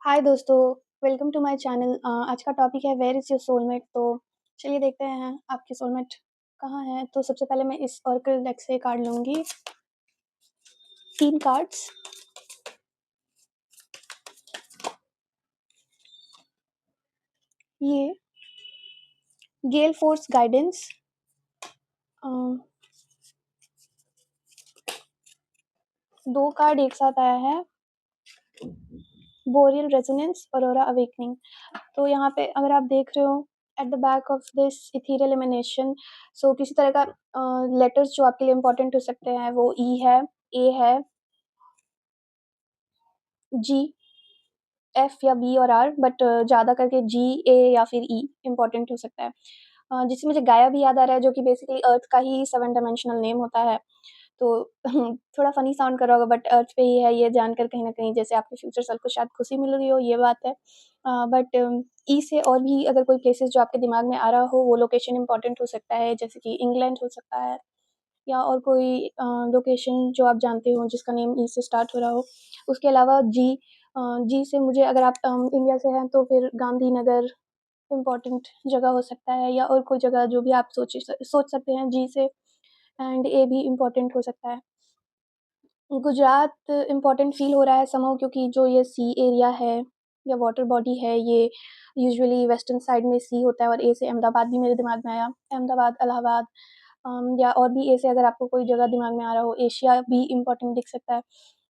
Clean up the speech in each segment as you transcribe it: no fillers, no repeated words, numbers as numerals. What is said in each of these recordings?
हाय दोस्तों, welcome to my channel. आज का टॉपिक है वेयर इज़ योर सोलमेट। तो चलिए देखते हैं आपकी सोलमेट कहाँ है। तो सबसे पहले मैं इस ऑरेकल डेक से कार्ड लूँगी, 3 कार्ड्स। ये गेल फोर्स गाइडेंस, 2 कार्ड एक साथ आया है, बोरियल रेजोनेंस, ऑरोरा अवेकनिंग। तो यहाँ पे अगर आप देख रहे हो at the back of this ethereal emanation, so किसी तरह का लेटर्स जो आपके लिए इम्पोर्टेंट हो सकते हैं वो ई है, ए है, जी, एफ या बी और आर, बट ज़्यादा करके जी, ए या फिर ई इम्पोर्टेंट हो सकता है। जिससे मुझे गाया भी याद आ रहा है, जो कि बेसिकली अर्थ का ही 7 डायमेंशनल नेम होता है। तो थोड़ा फ़नी साउंड कर रहा होगा, बट अर्थ पे ही है, ये जानकर कहीं न कहीं जैसे आपके फ्यूचर सेल्फ को शायद खुशी मिल रही हो, ये बात है। बट ई से और भी अगर कोई प्लेसेस जो आपके दिमाग में आ रहा हो, वो लोकेशन इम्पोर्टेंट हो सकता है, जैसे कि इंग्लैंड हो सकता है या और कोई लोकेशन जो आप जानते हो जिसका नेम ई से स्टार्ट हो रहा हो। उसके अलावा जी से मुझे, अगर आप इंडिया से हैं तो फिर गांधीनगर इम्पोर्टेंट जगह हो सकता है, या और कोई जगह जो भी आप सोच सकते हैं जी से। एंड ए भी इम्पोर्टेंट हो सकता है। गुजरात इम्पोर्टेंट फ़ील हो रहा है समहाउ, क्योंकि जो ये सी एरिया है या वाटर बॉडी है, ये यूजुअली वेस्टर्न साइड में सी होता है। और ए से अहमदाबाद भी मेरे दिमाग में आया, अहमदाबाद, इलाहाबाद, या और भी ए से अगर आपको कोई जगह दिमाग में आ रहा हो, एशिया भी इम्पोर्टेंट दिख सकता है।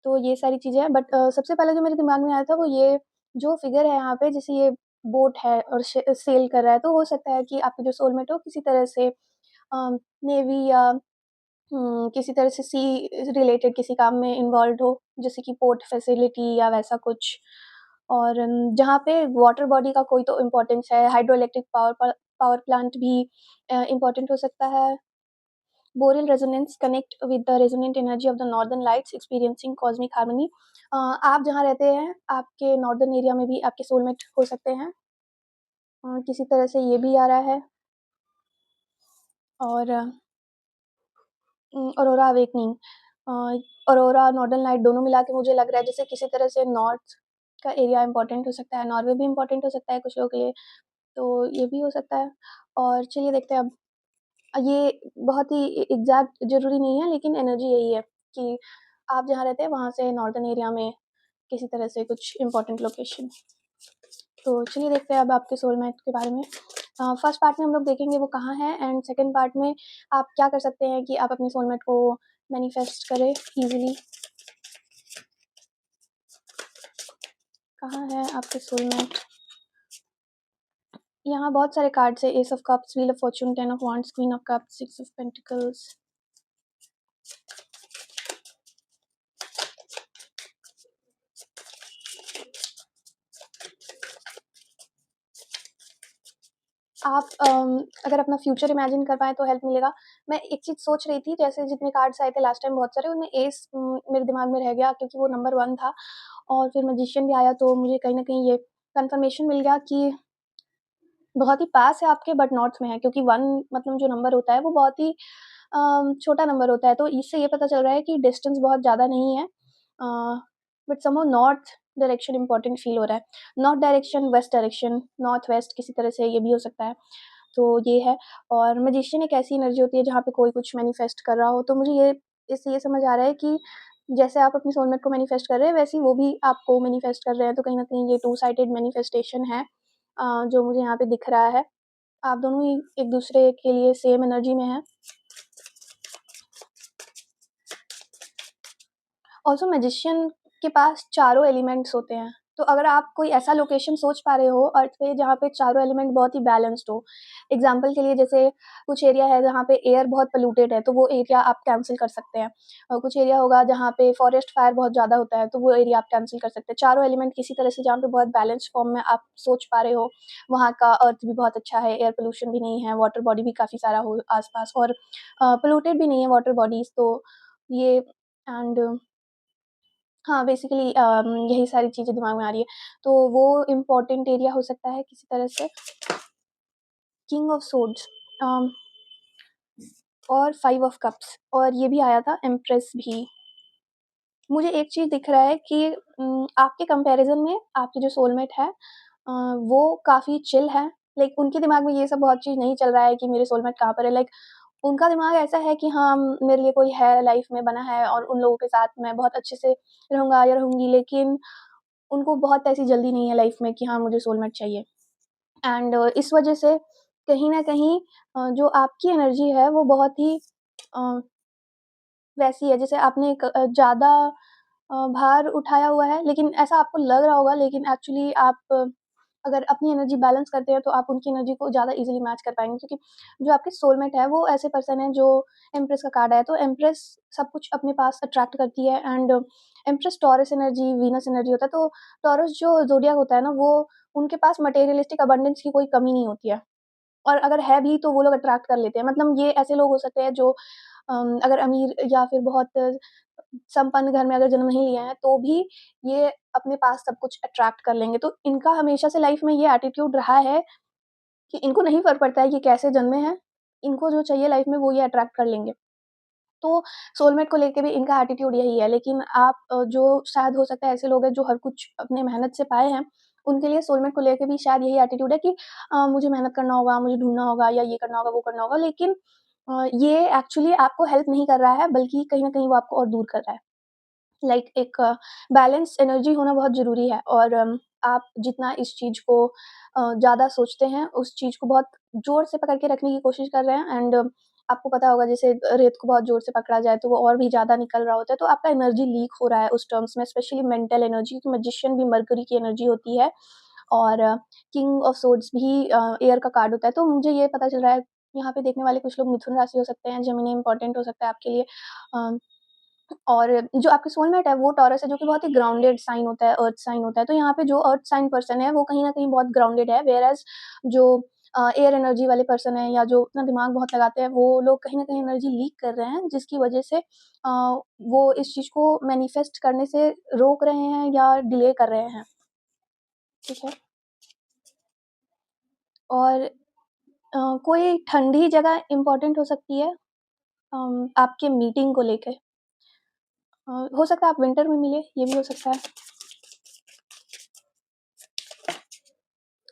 तो ये सारी चीज़ें हैं, बट सबसे पहले जो मेरे दिमाग में आया था वो ये जो फिगर है यहाँ पे, जैसे ये बोट है और सेल कर रहा है, तो हो सकता है कि आपके जो सोलमेट हो किसी तरह से नेवी या किसी तरह से सी रिलेटेड किसी काम में इन्वॉल्व्ड हो, जैसे कि पोर्ट फैसिलिटी या वैसा कुछ। और जहाँ पे वाटर बॉडी का कोई तो इम्पोर्टेंस है, हाइड्रो इलेक्ट्रिक पावर प्लांट भी इम्पोर्टेंट हो सकता है। Boreal resonance connect with the resonant energy of the northern lights experiencing cosmic harmony. आप जहाँ रहते हैं, आपके नॉर्दर्न एरिया में भी आपके सोलमेट हो सकते हैं, किसी तरह से ये भी आ रहा है। और aurora awakening, aurora, northern light दोनों मिला के मुझे लग रहा है जैसे किसी तरह से नॉर्थ का एरिया इम्पोर्टेंट हो सकता है, नॉर्वे भी इम्पोर्टेंट हो सकता है कुछ लोगों के लिए, तो ये भी हो सकता है। और चलिए देखते हैं अब। ये बहुत ही एग्ज़ैक्ट ज़रूरी नहीं है, लेकिन एनर्जी यही है कि आप जहाँ रहते हैं वहाँ से नॉर्दर्न एरिया में किसी तरह से कुछ इम्पोर्टेंट लोकेशन। तो चलिए देखते हैं अब आपके सोलमेट के बारे में। फर्स्ट पार्ट में हम लोग देखेंगे वो कहाँ है, एंड सेकंड पार्ट में आप क्या कर सकते हैं कि आप अपने सोलमेट को मैनिफेस्ट करें ईज़िली। कहाँ है आपके सोलमेट? यहाँ बहुत सारे कार्ड्स है, S of cups, wheel of Fortune, ten of wands, queen of cups, six of pentacles. आप अगर अपना फ्यूचर इमेजिन कर पाएँ तो हेल्प मिलेगा। मैं एक चीज़ सोच रही थी, जैसे जितने कार्ड्स आए थे लास्ट टाइम बहुत सारे, उनमें एस मेरे दिमाग में रह गया क्योंकि वो नंबर 1 था, और फिर मैजिशियन भी आया, तो मुझे कहीं न कहीं ये कन्फर्मेशन मिल गया कि बहुत ही पास है आपके, बट नॉर्थ में है, क्योंकि 1 मतलब जो नंबर होता है वो बहुत ही छोटा नंबर होता है, तो इससे ये पता चल रहा है कि डिस्टेंस बहुत ज़्यादा नहीं है। But somehow north direction important feel हो रहा है। North direction, west direction, north west किसी तरह से ये भी हो सकता है। तो ये है। और मैजिशियन एक ऐसी एनर्जी होती है जहाँ पे कोई कुछ मैनिफेस्ट कर रहा हो, तो मुझे ये इससे ये समझ आ रहा है कि जैसे आप अपनी सोलमेट को मैनिफेस्ट कर रहे हैं, वैसे ही वो भी आपको मैनिफेस्ट कर रहे हैं, तो कहीं न कहीं ये टू साइडेड मैनिफेस्टेशन है, जो मुझे यहाँ पे दिख रहा है। आप दोनों ही एक-दूसरे के लिए सेम एनर्जी में हैं। ऑल्सो मैजिशियन के पास चारों एलिमेंट्स होते हैं, तो अगर आप कोई ऐसा लोकेशन सोच पा रहे हो अर्थ पे जहाँ पे चारों एलिमेंट बहुत ही बैलेंस्ड हो, एग्जांपल के लिए जैसे कुछ एरिया है जहाँ पे एयर बहुत पोल्यूटेड है, तो वो एरिया आप कैंसिल कर सकते हैं, और कुछ एरिया होगा जहाँ पे फॉरेस्ट फायर बहुत ज़्यादा होता है, तो वो एरिया आप कैंसिल कर सकते हैं। चारों एलिमेंट किसी तरह से जहाँ पे बहुत बैलेंस्ड फॉर्म में आप सोच पा रहे हो, वहाँ का अर्थ भी बहुत अच्छा है, एयर पोल्यूशन भी नहीं है, वाटर बॉडी भी काफ़ी सारा हो आस-पास, और पोल्यूटेड भी नहीं है वाटर बॉडीज़, तो ये एंड हाँ, बेसिकली यही सारी चीज़ें दिमाग में आ रही है। तो वो इम्पोर्टेंट एरिया हो सकता है किसी तरह से। किंग ऑफ सोर्ड्स, अम, और 5 ऑफ कप्स, और ये भी आया था एम्प्रेस भी। मुझे एक चीज़ दिख रहा है कि आपके कंपैरिज़न में आपकी जो सोलमेट है वो काफ़ी चिल है। लाइक उनके दिमाग में ये सब बहुत चीज़ नहीं चल रहा है कि मेरे सोलमेट कहाँ पर है। लाइक उनका दिमाग ऐसा है कि हाँ, मेरे लिए कोई है लाइफ़ में बना है और उन लोगों के साथ मैं बहुत अच्छे से रहूँगा या रहूँगी, लेकिन उनको बहुत ऐसी जल्दी नहीं है लाइफ़ में कि हाँ, मुझे सोलमेट चाहिए। एंड इस वज़ह से कहीं न कहीं जो आपकी एनर्जी है वो बहुत ही अ, वैसी है जैसे आपने एक ज़्यादा भार उठाया हुआ है, लेकिन ऐसा आपको लग रहा होगा, लेकिन एक्चुअली आप अगर अपनी एनर्जी बैलेंस करते हैं तो आप उनकी एनर्जी को ज़्यादा ईज़िली मैच कर पाएँगे, क्योंकि जो आपके सोलमेट है वो ऐसे पर्सन है जो एम्प्रेस का कार्ड है, तो एम्प्रेस सब कुछ अपने पास अट्रैक्ट करती है। And empress taurus energy, Venus energy होता है, तो टॉरस जो ज़ोडिएक होता है ना, वो उनके पास मटेरियलिस्टिक अबंडेंस की कोई कमी नहीं होती है। और अगर है भी तो वो लोग अट्रैक्ट कर लेते हैं। मतलब ये ऐसे लोग हो सकते हैं जो अगर अमीर या फिर बहुत संपन्न घर में अगर जन्म नहीं लिए हैं, तो भी ये अपने पास सब कुछ अट्रैक्ट कर लेंगे। तो इनका हमेशा से लाइफ़ में ये एटीट्यूड रहा है कि इनको नहीं फ़र्क पड़ता है कि कैसे जन्मे हैं, इनको जो चाहिए लाइफ़ में वो ये अट्रैक्ट कर लेंगे। तो सोलमेट को लेके भी इनका एटीट्यूड यही है, लेकिन आप जो शायद हो सकता है ऐसे लोग हैं जो हर कुछ अपने मेहनत से पाए हैं, उनके लिए सोलमेट को लेके भी शायद यही एटीट्यूड है कि मुझे मेहनत करना होगा, मुझे ढूँढना होगा या ये करना होगा, वो करना होगा। लेकिन ये एक्चुअली आपको हेल्प नहीं कर रहा है, बल्कि कहीं न कहीं वो आपको और दूर कर रहा है। लाइक एक बैलेंस एनर्जी होना बहुत ज़रूरी है, और आप जितना इस चीज़ को ज़्यादा सोचते हैं, उस चीज़ को बहुत ज़ोर से पकड़ के रखने की कोशिश कर रहे हैं। एंड आपको पता होगा जैसे रेत को बहुत ज़ोर से पकड़ा जाए तो वो और भी ज़्यादा निकल रहा होता है, तो आपका एनर्जी लीक हो रहा है उस टर्म्स में, स्पेशली मेंटल एनर्जी, तो मैजिशियन भी मरकरी की एनर्जी होती है, और किंग ऑफ सोर्ड्स भी एयर का कार्ड होता है। तो मुझे ये पता चल रहा है, यहाँ पे देखने वाले कुछ लोग मिथुन राशि हो सकते हैं, जेमिनी इम्पोर्टेंट हो सकता है आपके लिए। अ और जो आपके सोलमेट है वो टॉरस है, जो कि बहुत ही ग्राउंडेड साइन होता है, अर्थ साइन होता है। तो यहाँ पे जो अर्थ साइन पर्सन है वो कहीं न कहीं बहुत ग्राउंडेड है, व्हेयरएज़ जो एयर एनर्जी वाले पर्सन हैं या जो अपना दिमाग बहुत लगाते हैं, वो लोग कहीं न कहीं एनर्जी लीक कर रहे हैं, जिसकी वजह से वो इस चीज़ को मैनिफेस्ट करने से रोक रहे हैं या डिले कर रहे हैं। ठीक है? और कोई ठंडी जगह इम्पोर्टेंट हो सकती है आपके मीटिंग को लेके। हो सकता है आप विंटर में मिले, ये भी हो सकता है।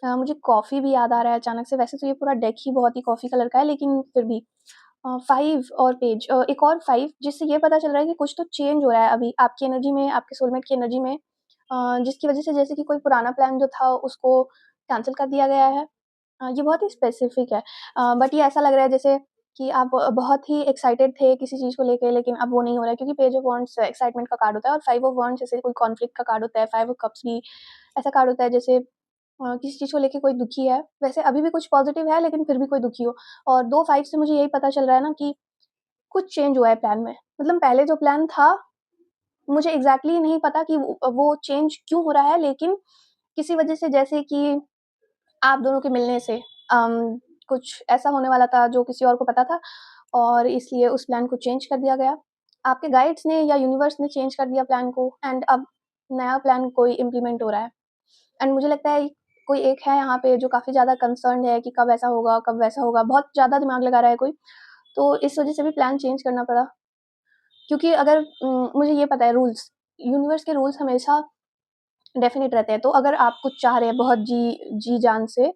मुझे कॉफ़ी भी याद आ रहा है अचानक से, वैसे तो ये पूरा डेक ही बहुत ही कॉफ़ी कलर का है, लेकिन फिर भी 5 और पेज, एक और 5, जिससे ये पता चल रहा है कि कुछ तो चेंज हो रहा है अभी आपकी एनर्जी में, आपके सोलमेट की एनर्जी में, जिसकी वज़ह से जैसे कि कोई पुराना प्लान जो था उसको कैंसल कर दिया गया है। ये बहुत ही स्पेसिफ़िक है, बट ये ऐसा लग रहा है जैसे कि आप बहुत ही एक्साइटेड थे किसी चीज़ को लेके, लेकिन अब वो नहीं हो रहा है, क्योंकि पेज ऑफ वांड्स एक्साइटमेंट का कार्ड होता है और 5 ऑफ वांड्स जैसे कोई कॉन्फ्लिक्ट का कार्ड होता है, 5 ऑफ कप्स भी ऐसा कार्ड होता है जैसे किसी चीज़ को लेके कोई दुखी है, वैसे अभी भी कुछ पॉज़िटिव है लेकिन फिर भी कोई दुखी हो, और 2 5 से मुझे यही पता चल रहा है ना कि कुछ चेंज हुआ है प्लान में। मतलब पहले जो प्लान था, मुझे एग्ज़ैक्टली नहीं पता कि वो चेंज क्यों हो रहा है, लेकिन किसी वजह से, जैसे कि आप दोनों के मिलने से कुछ ऐसा होने वाला था जो किसी और को पता था, और इसलिए उस प्लान को चेंज कर दिया गया। आपके गाइड्स ने या यूनिवर्स ने चेंज कर दिया प्लान को, एंड अब नया प्लान कोई इम्प्लीमेंट हो रहा है। एंड मुझे लगता है कोई एक है यहाँ पे जो काफ़ी ज़्यादा कंसर्न्ड है कि कब ऐसा होगा, कब वैसा होगा, बहुत ज़्यादा दिमाग लगा रहा है कोई, तो इस वज़ह से भी प्लान चेंज करना पड़ा। क्योंकि अगर मुझे ये पता है रूल्स, यूनिवर्स के रूल्स हमेशा डेफ़िनिट रहते हैं, तो अगर आप कुछ चाह रहे हैं बहुत जी-जान से,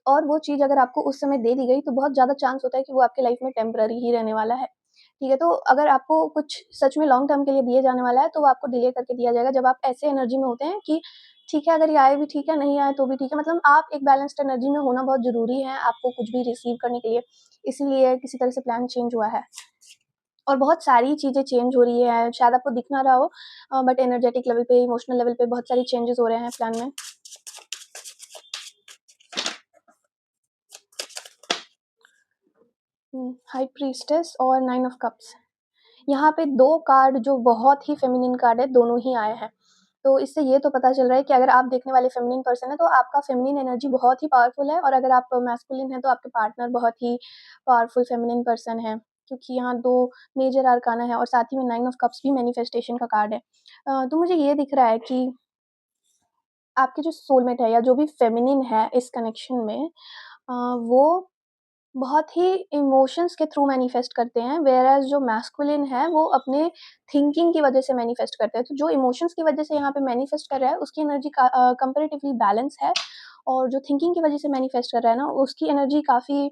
और वो चीज़ अगर आपको उस समय दे दी गई, तो बहुत ज़्यादा चांस होता है कि वो आपके लाइफ़ में टेम्परेरी ही रहने वाला है। ठीक है? तो अगर आपको कुछ सच में लॉन्ग टर्म के लिए दिए जाने वाला है, तो वो आपको डिले करके दिया जाएगा, जब आप ऐसे एनर्जी में होते हैं कि ठीक है, अगर ये आए भी ठीक है, नहीं आए तो भी ठीक है। मतलब आप एक बैलेंस्ड एनर्जी में होना बहुत ज़रूरी है, आपको कुछ भी रिसीव करने के लिए, इसीलिए किसी तरह से प्लान चेंज हुआ है। और बहुत सारी चीज़ें चेंज हो रही हैं, शायद आपको दिख ना रहा हो, बट एनर्जेटिक लेवल पे, इमोशनल लेवल पे बहुत सारी चेंजेज़ हो रहे हैं प्लान में। हाई प्रीस्टेस और 9 ऑफ कप्स। यहाँ पे 2 कार्ड जो बहुत ही फेमिनिन कार्ड है, दोनों ही आए हैं। तो इससे ये तो पता चल रहा है कि अगर आप देखने वाले फेमिनिन पर्सन हैं, तो आपका फेमिनिन एनर्जी बहुत ही पावरफुल है, और अगर आप मैस्कुलिन हैं, तो आपके पार्टनर बहुत ही पावरफुल फेमिनिन पर्सन है। क्योंकि यहाँ 2 मेजर अरकाना है, और साथ ही में 9 ऑफ कप्स भी मैनिफेस्टेशन का कार्ड है। तो मुझे ये दिख रहा है कि आपके जो सोलमेट है या जो भी फेमिनिन है इस कनेक्शन में, वो बहुत ही इमोशंस के थ्रू मैनिफेस्ट करते हैं, व्हेयरएज़ जो मैस्कुलिन है वो अपने थिंकिंग की वजह से मैनिफेस्ट करते हैं। तो जो इमोशंस की वजह से यहाँ पे मैनिफेस्ट कर रहा है उसकी एनर्जी कंपैरेटिवली बैलेंस है, और जो थिंकिंग की वजह से मैनिफेस्ट कर रहा है ना उसकी एनर्जी काफ़ी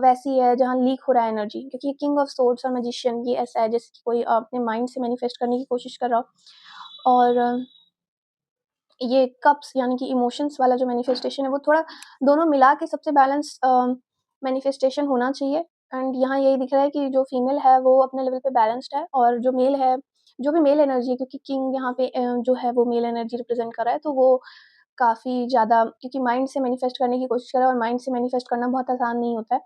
वैसी है जहाँ लीक हो रहा है एनर्जी, क्योंकि किंग ऑफ सोर्ड्स और मैजिशियन ये ऐसा है जैसे कि कोई अपने माइंड से मैनिफेस्ट करने की कोशिश कर रहा हो। और ये कप्स यानी कि इमोशंस वाला जो मैनिफेस्टेशन है वो थोड़ा दोनों मिला के सबसे बैलेंस मैनिफेस्टेशन होना चाहिए। एंड यहाँ यही दिख रहा है कि जो फीमेल है वो अपने लेवल पे बैलेंस्ड है, और जो मेल है, जो भी मेल एनर्जी है, क्योंकि किंग यहाँ पे जो है वो मेल एनर्जी रिप्रेजेंट कर रहा है, तो वो काफ़ी ज़्यादा, क्योंकि माइंड से मैनिफेस्ट करने की कोशिश कर रहा है और माइंड से मैनिफेस्ट करना बहुत आसान नहीं होता है।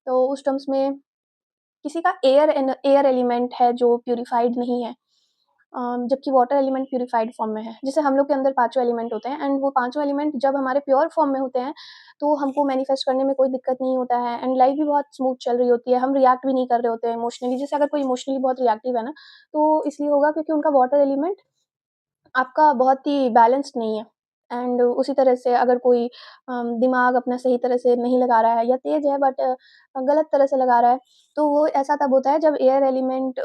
तो उस टर्म्स में किसी का एयर एलिमेंट है जो प्यूरिफाइड नहीं है, जबकि वाटर एलिमेंट प्यूरिफाइड फॉर्म में है। जैसे हम लोग के अंदर पाँचों एलिमेंट होते हैं, एंड वो पाँचों एलिमेंट जब हमारे प्योर फॉर्म में होते हैं, तो हमको मैनिफेस्ट करने में कोई दिक्कत नहीं होता है, एंड लाइफ भी बहुत स्मूथ चल रही होती है। हम रिएक्ट भी नहीं कर रहे होते हैं इमोशनली। जैसे अगर कोई इमोशनली बहुत रिएक्टिव है ना, तो इसलिए होगा क्योंकि उनका वाटर एलिमेंट आपका बहुत ही बैलेंस्ड नहीं है। एंड उसी तरह से अगर कोई दिमाग अपना सही तरह से नहीं लगा रहा है या तेज़ है बट गलत तरह से लगा रहा है, तो वो ऐसा तब होता है जब एयर एलिमेंट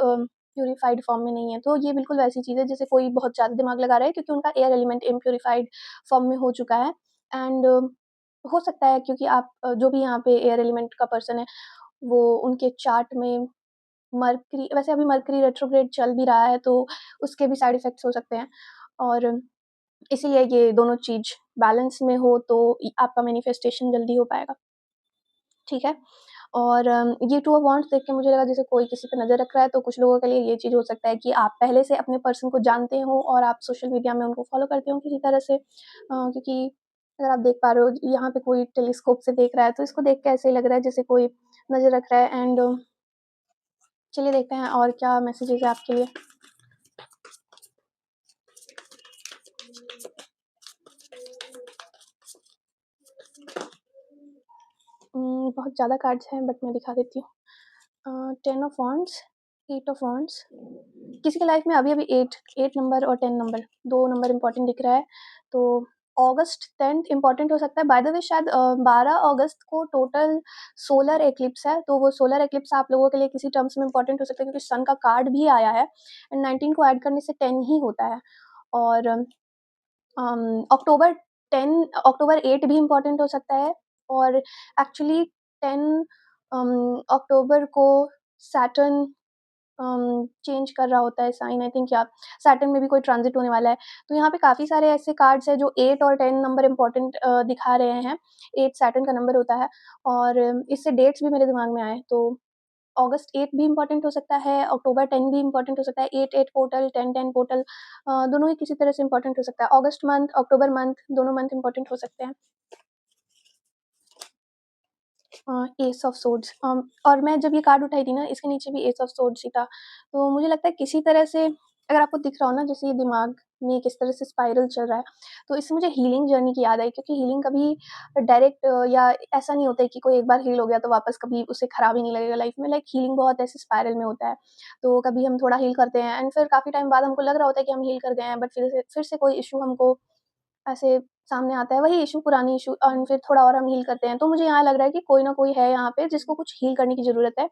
प्यूरिफाइड फॉर्म में नहीं है। तो ये बिल्कुल वैसी चीज़ है जैसे कोई बहुत ज़्यादा दिमाग लगा रहा है क्योंकि उनका एयर एलिमेंट इम्प्यूरिफाइड फॉर्म में हो चुका है। एंड हो सकता है क्योंकि आप जो भी यहाँ पे एयर एलिमेंट का पर्सन है, वो उनके चार्ट में मरकरी, वैसे अभी मरकरी रेट्रोग्रेड चल भी रहा है, तो उसके भी साइड इफ़ेक्ट्स हो सकते हैं। और इसीलिए ये दोनों चीज़ बैलेंस में हो तो आपका मैनिफेस्टेशन जल्दी हो पाएगा, ठीक है? और ये टू ऑफ वांड्स देख के मुझे लगा जैसे कोई किसी पे नज़र रख रहा है, तो कुछ लोगों के लिए ये चीज़ हो सकता है कि आप पहले से अपने पर्सन को जानते हो और आप सोशल मीडिया में उनको फ़ॉलो करते हो किसी तरह से, क्योंकि अगर आप देख पा रहे हो यहाँ पे कोई टेलीस्कोप से देख रहा है, तो इसको देख के ऐसे ही लग रहा है जैसे कोई नज़र रख रहा है। एंड चलिए देखते हैं और क्या मैसेजेज़ है आपके लिए। बहुत ज़्यादा कार्ड्स हैं बट मैं दिखा देती हूँ। 10 ऑफ वांड्स, 8 ऑफ वांड्स। किसी की लाइफ में अभी-अभी 8 नंबर और 10 नंबर, 2 नंबर इम्पोर्टेंट दिख रहा है। तो अगस्त 10th इम्पोर्टेंट हो सकता है। बाय द वे शायद 12 अगस्त को टोटल सोलर एक्लिप्स है, तो वो सोलर एक्लिप्स आप लोगों के लिए किसी टर्म्स में इम्पोर्टेंट हो सकता है क्योंकि सन का कार्ड भी आया है, एंड 19 को ऐड करने से 10 ही होता है। और अक्टूबर 10 अक्टूबर 8 भी इम्पोर्टेंट हो सकता है, और एक्चुअली 10 अक्टूबर को सैटर्न चेंज कर रहा होता है साइन, आई थिंक, या सैटर्न में भी कोई ट्रांजिट होने वाला है। तो यहाँ पे काफ़ी सारे ऐसे कार्ड्स हैं जो 8 और 10 नंबर इम्पोर्टेंट दिखा रहे हैं। 8 सैटर्न का नंबर होता है, और इससे डेट्स भी मेरे दिमाग में आए, तो अगस्त 8 भी इम्पोर्टेंट हो सकता है, अक्टूबर 10 भी इम्पोर्टेंट हो सकता है। 8-8 पोर्टल, 10-10 पोर्टल, दोनों ही किसी तरह से इम्पोर्टेंट हो सकता है। अगस्त मंथ, अक्टूबर मंथ, दोनों मंथ इम्पोर्टेंट हो सकते हैं। एस ऑफ सोर्ड्स, और मैं जब ये कार्ड उठाई थी ना, इसके नीचे भी एस ऑफ सोर्ड्स ही था। तो मुझे लगता है किसी तरह से अगर आपको दिख रहा हो ना जैसे ये दिमाग में किस तरह से स्पाइरल चल रहा है, तो इससे मुझे हीलिंग जर्नी की याद आई, क्योंकि हीलिंग कभी डायरेक्ट या ऐसा नहीं होता है कि कोई एक बार हील हो गया तो वापस कभी उसे खराब ही नहीं लगेगा लाइफ में। लाइक हीलिंग बहुत ऐसे स्पाइरल में होता है। तो कभी हम थोड़ा हील करते हैं एंड फिर काफ़ी टाइम बाद हमको लग रहा होता है कि हम हील कर गए हैं, बट फिर से कोई इश्यू हमको ऐसे सामने आता है, वही इश्यू, पुरानी इश्यू, और फिर थोड़ा और हम हील करते हैं। तो मुझे यहाँ लग रहा है कि कोई ना कोई है यहाँ पे जिसको कुछ हील करने की ज़रूरत है,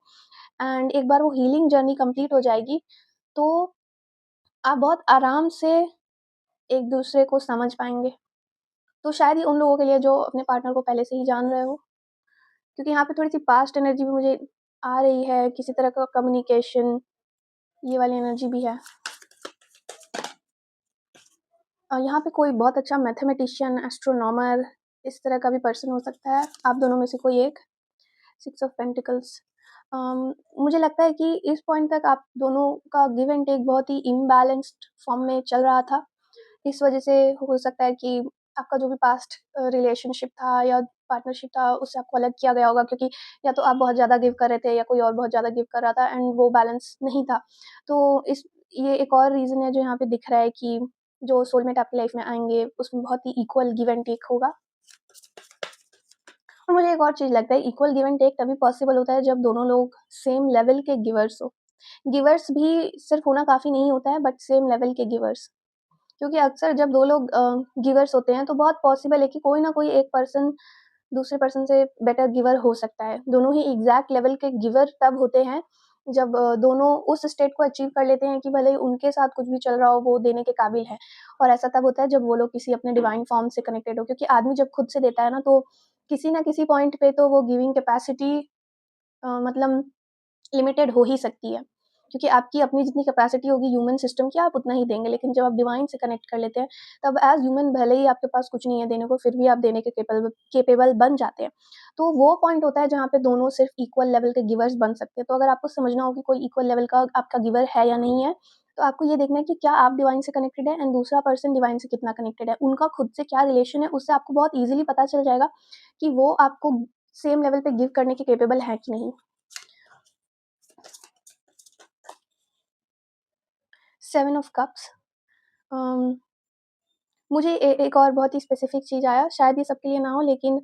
एंड एक बार वो हीलिंग जर्नी कंप्लीट हो जाएगी, तो आप बहुत आराम से एक-दूसरे को समझ पाएँगे। तो शायद ये उन लोगों के लिए जो अपने पार्टनर को पहले से ही जान रहे हो, क्योंकि यहाँ पे थोड़ी-सी पास्ट एनर्जी भी मुझे आ रही है, किसी तरह का कम्युनिकेशन, ये वाली एनर्जी भी है। यहाँ पे कोई बहुत अच्छा मैथमेटिशियन, एस्ट्रोनॉमर, इस तरह का भी पर्सन हो सकता है, आप दोनों में से कोई एक। 6 ऑफ पेंटिकल्स, मुझे लगता है कि इस पॉइंट तक आप दोनों का गिव एंड टेक बहुत ही इम्बैलेंस्ड फॉर्म में चल रहा था। इस वजह से हो सकता है कि आपका जो भी पास्ट रिलेशनशिप था या पार्टनरशिप था, उससे आपको अलग किया गया होगा, क्योंकि या तो आप बहुत ज़्यादा गिव कर रहे थे या कोई और बहुत ज़्यादा गिव कर रहा था, एंड वो बैलेंस नहीं था। तो इस ये एक और रीज़न है जो यहाँ पे दिख रहा है कि जो सोलमेट आपकी लाइफ में आएँगे, उसमें बहुत ही इक्वल गिव एंड टेक होगा। और मुझे एक और चीज़ लगता है, इक्वल गिव एंड टेक तभी पॉसिबल होता है जब दोनों लोग सेम लेवल के गिवर्स हो। गिवर्स भी सिर्फ़ होना काफ़ी नहीं होता है, बट सेम लेवल के गिवर्स। क्योंकि अक्सर जब 2 लोग गिवर्स होते हैं तो बहुत पॉसिबल है कि कोई ना कोई एक पर्सन दूसरे पर्सन से बेटर गिवर हो सकता है। दोनों ही एग्ज़ैक्ट लेवल के गिवर तब होते हैं जब दोनों उस स्टेट को अचीव कर लेते हैं कि भले ही उनके साथ कुछ भी चल रहा हो, वो देने के काबिल है। और ऐसा तब होता है जब वो लोग किसी अपने डिवाइन फॉर्म से कनेक्टेड हो, क्योंकि आदमी जब खुद से देता है ना, तो किसी न किसी पॉइंट पे तो वो गिविंग कैपेसिटी मतलब लिमिटेड हो ही सकती है, क्योंकि आपकी अपनी जितनी कैपेसिटी होगी ह्यूमन सिस्टम की, आप उतना ही देंगे। लेकिन जब आप डिवाइन से कनेक्ट कर लेते हैं, तब एज़ ह्यूमन भले ही आपके पास कुछ नहीं है देने को, फिर भी आप देने के केपेबल बन जाते हैं। तो वो पॉइंट होता है जहाँ पे दोनों सिर्फ़ इक्वल लेवल के गिवर्स बन सकते हैं। तो अगर आपको समझना हो कि कोई इक्वल लेवल का आपका गिवर है या नहीं है, तो आपको ये देखना है कि क्या आप डिवाइन से कनेक्टेड है एंड दूसरा पर्सन डिवाइन से कितना कनेक्टेड है। उनका खुद से क्या रिलेशन है, उससे आपको बहुत ईज़िली पता चल जाएगा कि वो आपको सेम लेवल पे गिव करने के केपेबल हैं कि नहीं। 7 ऑफ कप्स। अम, मुझे एक और बहुत ही स्पेसिफ़िक चीज़ आया, शायद ये सबके लिए ना हो, लेकिन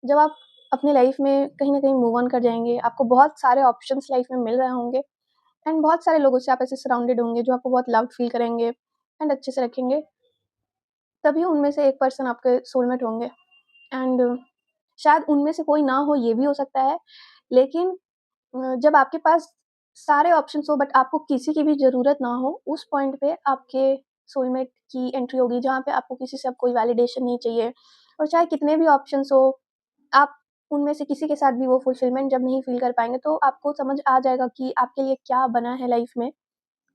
जब आप अपनी लाइफ़ में कहीं न कहीं मूव ऑन कर जाएँगे, आपको बहुत सारे ऑप्शंस लाइफ़ में मिल रहे होंगे एंड बहुत सारे लोगों से आप ऐसे सराउंडेड होंगे जो आपको बहुत लव्ड फ़ील करेंगे एंड अच्छे से रखेंगे, तभी उनमें से एक पर्सन आपके सोलमेट होंगे एंड शायद उनमें से कोई ना हो, ये भी हो सकता है। लेकिन जब आपके पास सारे ऑप्शंस हो बट आपको किसी की भी ज़रूरत ना हो, उस पॉइंट पे आपके सोलमेट की एंट्री होगी, जहाँ पे आपको किसी से अब कोई वैलिडेशन नहीं चाहिए। और चाहे कितने भी ऑप्शंस हो, आप उनमें से किसी के साथ भी वो फुलफिलमेंट जब नहीं फ़ील कर पाएँगे, तो आपको समझ आ जाएगा कि आपके लिए क्या बना है लाइफ़ में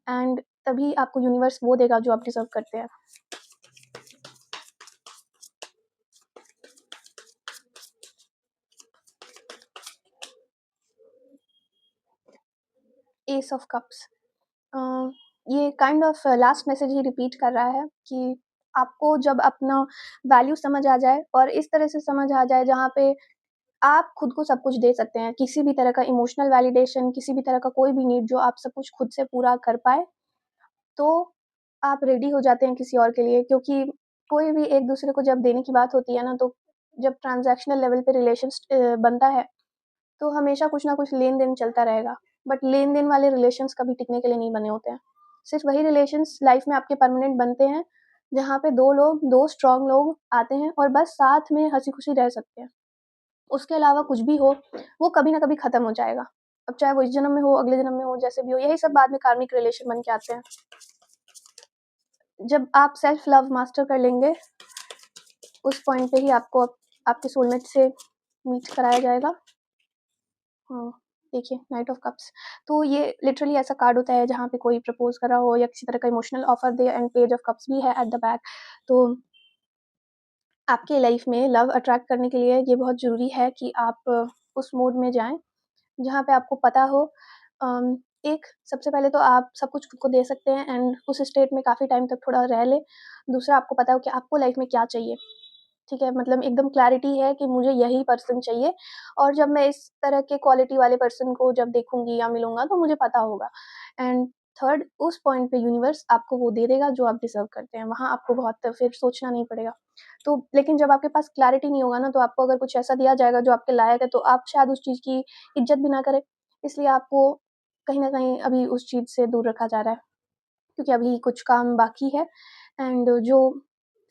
एंड तभी आपको यूनिवर्स वो देगा जो आप डिज़र्व करते हैं। S of cups. अ, ये काइंड ऑफ लास्ट मैसेज ही रिपीट कर रहा है कि आपको जब अपना वैल्यू समझ आ जाए और इस तरह से समझ आ जाए जहाँ पे आप खुद को सब कुछ दे सकते हैं, किसी भी तरह का इमोशनल वैलिडेशन, किसी भी तरह का कोई भी नीड जो आप सब कुछ खुद से पूरा कर पाएँ, तो आप रेडी हो जाते हैं किसी और के लिए। क्योंकि कोई भी एक-दूसरे को जब देने की बात होती है ना, तो जब ट्रांज़ैक्शनल लेवल पे बनता है, तो हमेशा कुछ ना कुछ लेन-देन चलता रहेगा। बट लेन-देन वाले रिलेशंस कभी टिकने के लिए नहीं बने होते हैं। सिर्फ़ वही रिलेशंस लाइफ़ में आपके परमानेंट बनते हैं, जहाँ पे 2 स्ट्रॉन्ग लोग आते हैं और बस साथ में हँसी-खुशी रह सकते हैं। उसके अलावा कुछ भी हो, वो कभी न कभी ख़त्म हो जाएगा। अब चाहे वो इस जन्म में हो, अगले जन्म में हो, जैसे भी हो, यही सब बाद में कार्मिक रिलेशन बन के आते हैं। जब आप सेल्फ लव मास्टर कर लेंगे, उस पॉइंट पे ही आपको आपके सोलमेट से मीट कराया जाएगा। हाँ, देखिए नाइट ऑफ कप्स। तो ये लिटरली ऐसा कार्ड होता है जहाँ पे कोई प्रपोज़ कर रहा हो या किसी तरह का emotional offer they and page of cups भी है एट द बैक। तो आपके लाइफ़ में लव अट्रैक्ट करने के लिए ये बहुत ज़रूरी है कि आप उस मोड में जाएँ, जहाँ पे आपको पता हो एक सबसे पहले तो आप सब कुछ खुद को दे सकते हैं एंड उस स्टेट में काफ़ी टाइम तक थोड़ा रह लें। दूसरा, आपको पता हो कि आपको लाइफ़ में क्या चाहिए। ठीक है? मतलब एकदम क्लैरिटी है कि मुझे यही पर्सन चाहिए और जब मैं इस तरह के क्वालिटी वाले पर्सन को जब देखूँगी या मिलूँगा तो मुझे पता होगा। एंड थर्ड, उस पॉइंट पे यूनिवर्स आपको वो दे देगा जो आप डिज़र्व करते हैं। वहाँ आपको बहुत फिर सोचना नहीं पड़ेगा। तो लेकिन जब आपके पास क्लैरिटी नहीं होगा ना, तो आपको अगर कुछ ऐसा दिया जाएगा जो आपके लायक है, तो आप शायद उस चीज़ की इज़्ज़त भी ना करें। इसलिए आपको कहीं न कहीं अभी उस चीज़ से दूर रखा जा रहा है, क्योंकि अभी कुछ काम बाकी है एंड जो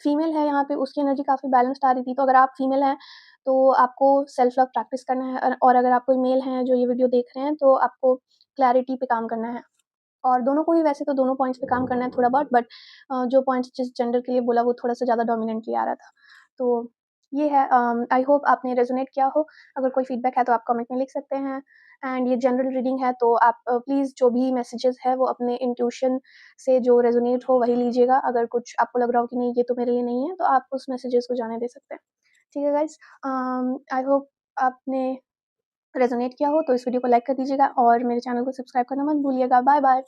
फीमेल है यहाँ पे उसकी एनर्जी काफ़ी बैलेंस्ड आ रही थी। तो अगर आप फीमेल हैं, तो आपको सेल्फ लव प्रैक्टिस करना है और अगर आप कोई मेल हैं जो ये वीडियो देख रहे हैं, तो आपको क्लैरिटी पे काम करना है। और दोनों को ही वैसे तो दोनों पॉइंट्स पे काम करना है थोड़ा बहुत, बट जो पॉइंट्स जिस जेंडर के लिए बोला वो थोड़ा-सा ज़्यादा डोमिनेंटली आ रहा था। तो ये है, आई होप आपने रेज़ोनेट किया हो। अगर कोई फीडबैक है तो आप कमेंट में लिख सकते हैं एंड ये जनरल रीडिंग है, तो आप प्लीज़ जो भी मैसेजेस है वो अपने इंट्यूशन से जो रेज़ोनेट हो वही लीजिएगा। अगर कुछ आपको लग रहा हो कि नहीं ये तो मेरे लिए नहीं है, तो आप उस मैसेजेस को जाने दे सकते हैं। ठीक है गाइज़, आई होप आपने रेज़ोनेट किया हो, तो इस वीडियो को लाइक कर दीजिएगा और मेरे चैनल को सब्सक्राइब करना मत भूलिएगा। बाय-बाय।